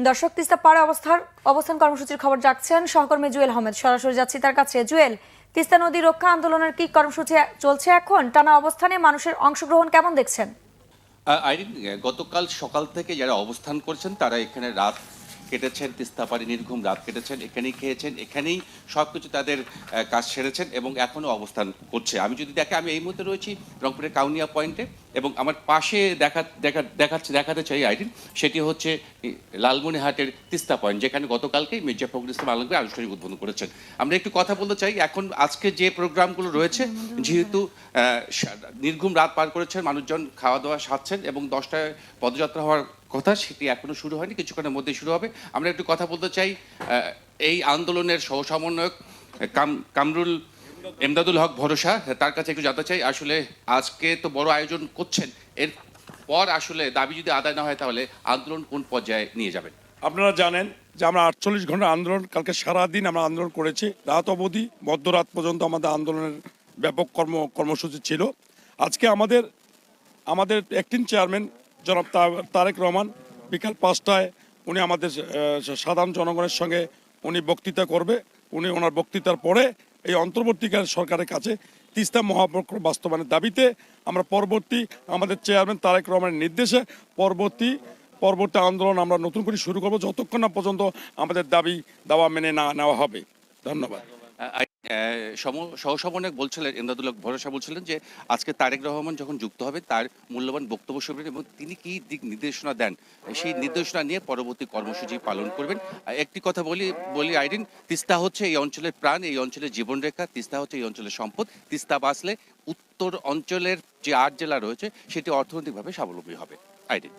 দর্শক, তিস্তা পাড়ে অবস্থান কর্মসূচির খবর জানছেন সহকর্মী জুয়েল আহমেদ। সরাসরি যাচ্ছি তার কাছে। জুয়েল, তিস্তা নদী রক্ষা আন্দোলনের কি কর্মসূচি চলছে এখন? টানা অবস্থানে মানুষের অংশগ্রহণ কেমন দেখছেন? আইরিন, গতকাল সকাল থেকে যারা অবস্থান করছেন তারা এখানে রাত কেটেছেন, তিস্তা পাড়ে নির্ঘুম রাত কেটেছেন, এখানেই খেয়েছেন, এখানেই সবকিছু তাদের কাজ সেরেছেন এবং এখনো অবস্থান করছে। আমি যদি দেখে, আমি এই মুহূর্তে রয়েছি রংপুরের কাউনিয়া পয়েন্টে এবং আমার পাশে দেখাতে চাই আইরিন, সেটি হচ্ছে লালমনিরহাটের তিস্তা পয়েন্ট, যেখানে গতকালকেই মির্জা ফখরুল ইসলাম আলমগীর আনুষ্ঠানিক উদ্বোধন করেছেন। আমরা একটু কথা বলতে চাই এখন আজকে যে প্রোগ্রামগুলো রয়েছে, যেহেতু নির্ঘুম রাত পার করেছেন, মানুষজন খাওয়া দাওয়া সারছেন এবং 10টায় পদযাত্রা হওয়ার কথা, সেটি এখনো শুরু হয়নি, কিছুক্ষণের মধ্যেই শুরু হবে। আমরা একটু কথা বলতে চাই এই আন্দোলনের সহ সমন্বয়ক কামরুল এমদাদুল হক ভরসা, তার কাছে একটু জানতে চাই, আসলে আজকে তো বড় আয়োজন করছেন, এর পর আসলে দাবি যদি আদায় না হয় তাহলে আন্দোলন কোন পর্যায়ে নিয়ে যাবেন? আপনারা জানেন যে আমরা 48 ঘন্টা আন্দোলন, কালকে সারাদিন আমরা আন্দোলন করেছি, রাত অবধি মধ্যরাত পর্যন্ত আমাদের আন্দোলনের ব্যাপক কর্মসূচি ছিল। আজকে আমাদের অ্যাক্টিং চেয়ারম্যান জনাব তারেক রহমান বিকাল 5টায় উনি আমাদের সাধারণ জনগণের সঙ্গে উনি বক্তৃতা করবে। ওনার বক্তৃতার পরে এই অন্তর্বর্তীকালীন সরকারের কাছে তিস্তা মহাপ্রকল্প বাস্তবায়নের দাবিতে আমরা আমাদের চেয়ারম্যান তারেক রহমানের নির্দেশে পরবর্তী আন্দোলন আমরা নতুন করে শুরু করব, যতক্ষণ না পর্যন্ত আমাদের দাবি দাওয়া মেনে না নেওয়া হবে। ধন্যবাদ। সহসমন্বয়ক বলছিলেন, এমদাদুল হক ভরসা বলছিলেন যে আজকে তারেক রহমান যখন যুক্ত হবে তার মূল্যবান বক্তব্য শুনবেন এবং তিনি কি দিক নির্দেশনা দেন সেই নির্দেশনা নিয়ে পরবর্তী কর্মসূচি পালন করবেন। একটি কথা বলি আইরিন, তিস্তা হচ্ছে এই অঞ্চলের প্রাণ, এই অঞ্চলের জীবনরেখা, তিস্তা হচ্ছে এই অঞ্চলের সম্পদ। তিস্তা বাঁচলে উত্তর অঞ্চলের যে 8 জেলা রয়েছে সেটি অর্থনৈতিকভাবে স্বাবলম্বী হবে। আইরিন।